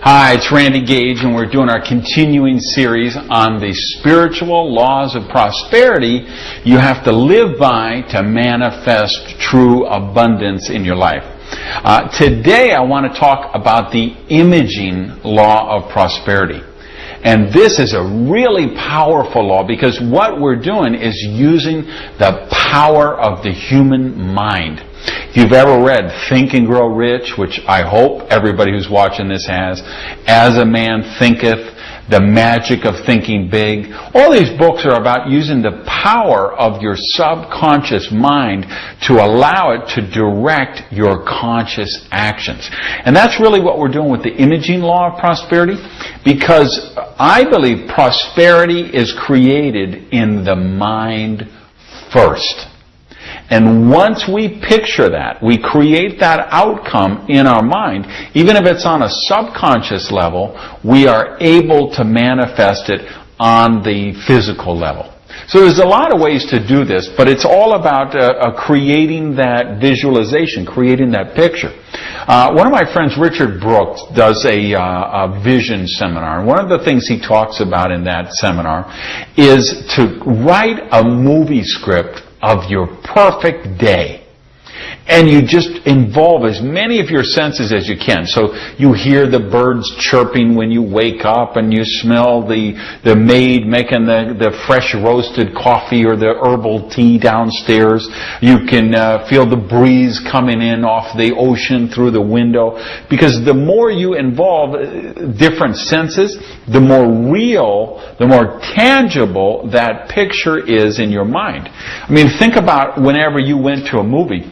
Hi, it's Randy Gage, and we're doing our continuing series on the spiritual laws of prosperity you have to live by to manifest true abundance in your life. Today I want to talk about the imaging law of prosperity. And this is a really powerful law because what we're doing is using the power of the human mind. If you've ever read Think and Grow Rich, which I hope everybody who's watching this has, As a Man Thinketh, The Magic of Thinking Big, all these books are about using the power of your subconscious mind to allow it to direct your conscious actions. And that's really what we're doing with the imaging law of prosperity, because I believe prosperity is created in the mind first. And once we picture that, we create that outcome in our mind, even if it's on a subconscious level, we are able to manifest it on the physical level. So there's a lot of ways to do this, but it's all about creating that visualization, creating that picture. One of my friends, Richard Brooks, does a vision seminar. And one of the things he talks about in that seminar is to write a movie script of your perfect day. And you just involve as many of your senses as you can. So you hear the birds chirping when you wake up, and you smell the maid making the fresh roasted coffee or the herbal tea downstairs. You can feel the breeze coming in off the ocean through the window. Because the more you involve different senses, the more real, the more tangible that picture is in your mind. I mean, think about whenever you went to a movie.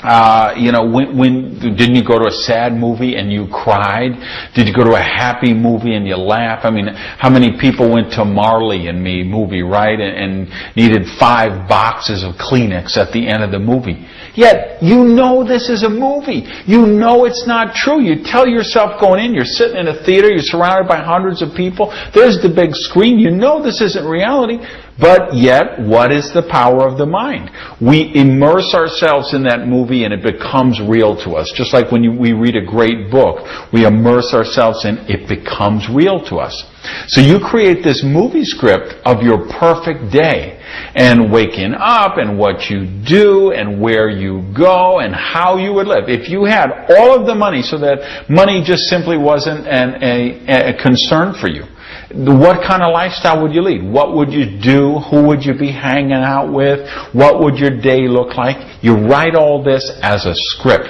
When didn't you go to a sad movie and you cried? Did you go to a happy movie and you laughed? I mean, how many people went to Marley and Me movie, right? And needed 5 boxes of Kleenex at the end of the movie. Yet, you know this is a movie. You know it's not true. You tell yourself going in, you're sitting in a theater, you're surrounded by hundreds of people, there's the big screen, you know this isn't reality. But yet, what is the power of the mind? We immerse ourselves in that movie and it becomes real to us. Just like when we read a great book, we immerse ourselves in it becomes real to us. So you create this movie script of your perfect day, and waking up, and what you do, and where you go, and how you would live. If you had all of the money, so that money just simply wasn't a concern for you, what kind of lifestyle would you lead? What would you do? Who would you be hanging out with? What would your day look like? You write all this as a script.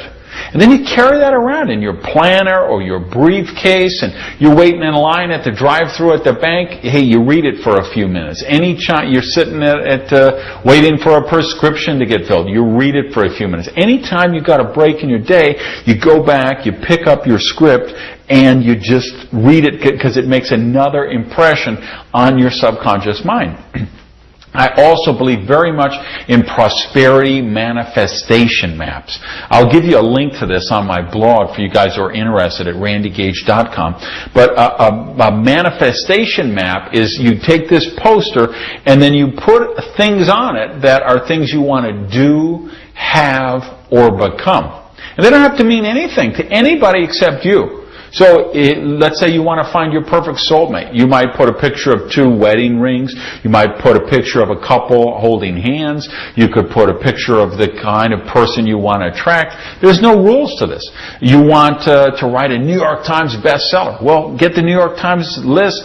And then you carry that around in your planner or your briefcase, and you're waiting in line at the drive-thru at the bank. Hey, you read it for a few minutes. Any time you're sitting waiting for a prescription to get filled, you read it for a few minutes. Anytime you've got a break in your day, you go back, you pick up your script, and you just read it because it makes another impression on your subconscious mind. I also believe very much in prosperity manifestation maps. I'll give you a link to this on my blog for you guys who are interested at randygage.com. But a manifestation map is you take this poster and then you put things on it that are things you want to do, have, or become. And they don't have to mean anything to anybody except you. So let's say you want to find your perfect soulmate. You might put a picture of 2 wedding rings. You might put a picture of a couple holding hands. You could put a picture of the kind of person you want to attract. There's no rules to this. You want to write a New York Times bestseller. Well, get the New York Times list.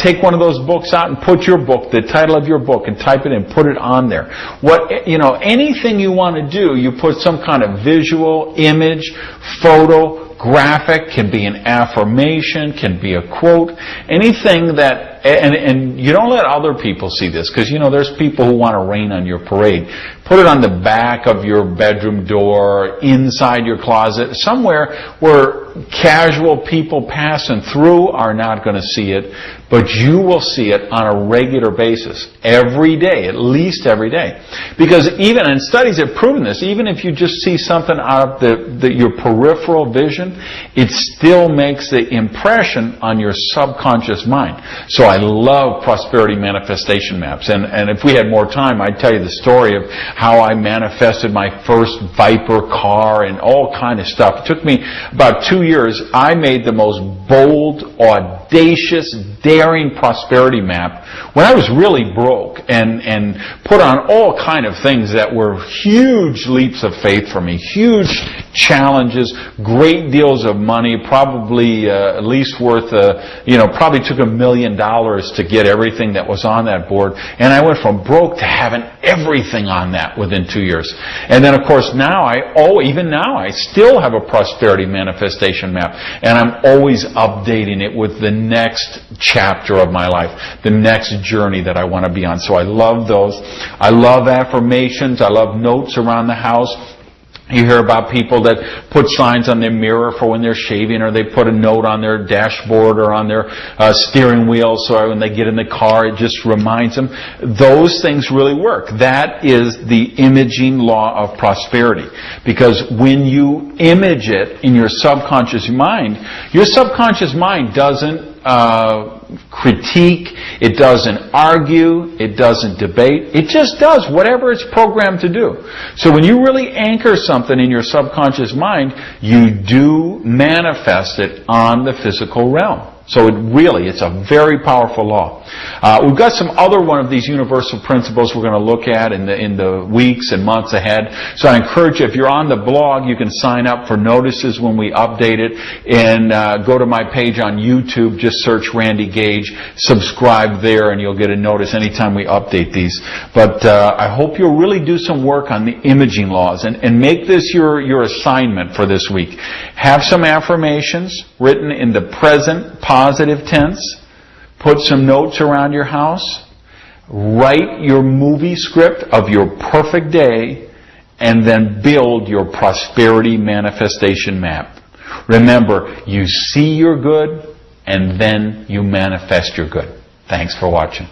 Take one of those books out and put your book, the title of your book, and type it in. Put it on there. Anything you want to do, you put some kind of visual, image, photo, graphic, can be an affirmation, can be a quote, anything that, and you don't let other people see this, because there's people who want to rain on your parade. Put it on the back of your bedroom door, inside your closet, somewhere where casual people passing through are not going to see it, but you will see it on a regular basis, every day, at least every day. Because and studies have proven this, even if you just see something out of your peripheral vision, it still makes the impression on your subconscious mind. So I love prosperity manifestation maps. And if we had more time, I'd tell you the story of how I manifested my first Viper car and all kind of stuff. It took me about 2 years. I made the most bold, audacious, daring prosperity map when I was really broke, and put on all kind of things that were huge leaps of faith for me, huge challenges, great deals of money, probably at least worth, probably took $1 million to get everything that was on that board. And I went from broke to having everything on that within 2 years. And then, of course, now even now, I still have a prosperity manifestation map, and I'm always updating it with the next chapter of my life, the next journey that I want to be on. So I love those. I love affirmations. I love notes around the house. You hear about people that put signs on their mirror for when they're shaving, or they put a note on their dashboard or on their steering wheel so when they get in the car it just reminds them. Those things really work. That is the imaging law of prosperity. Because when you image it in your subconscious mind doesn't critique, it doesn't argue, it doesn't debate, it just does whatever it's programmed to do. So when you really anchor something in your subconscious mind, you do manifest it on the physical realm. So it's a very powerful law. We've got some other one of these universal principles we're going to look at in the weeks and months ahead. So I encourage you, if you're on the blog, you can sign up for notices when we update it, and go to my page on YouTube, just search Randy Gage, subscribe there, and you'll get a notice anytime we update these. But I hope you'll really do some work on the imaging laws, and make this your assignment for this week. Have some affirmations written in the present positive tense. Put some notes around your house. Write your movie script of your perfect day, and then build your prosperity manifestation map. Remember, you see your good, and then you manifest your good. Thanks for watching.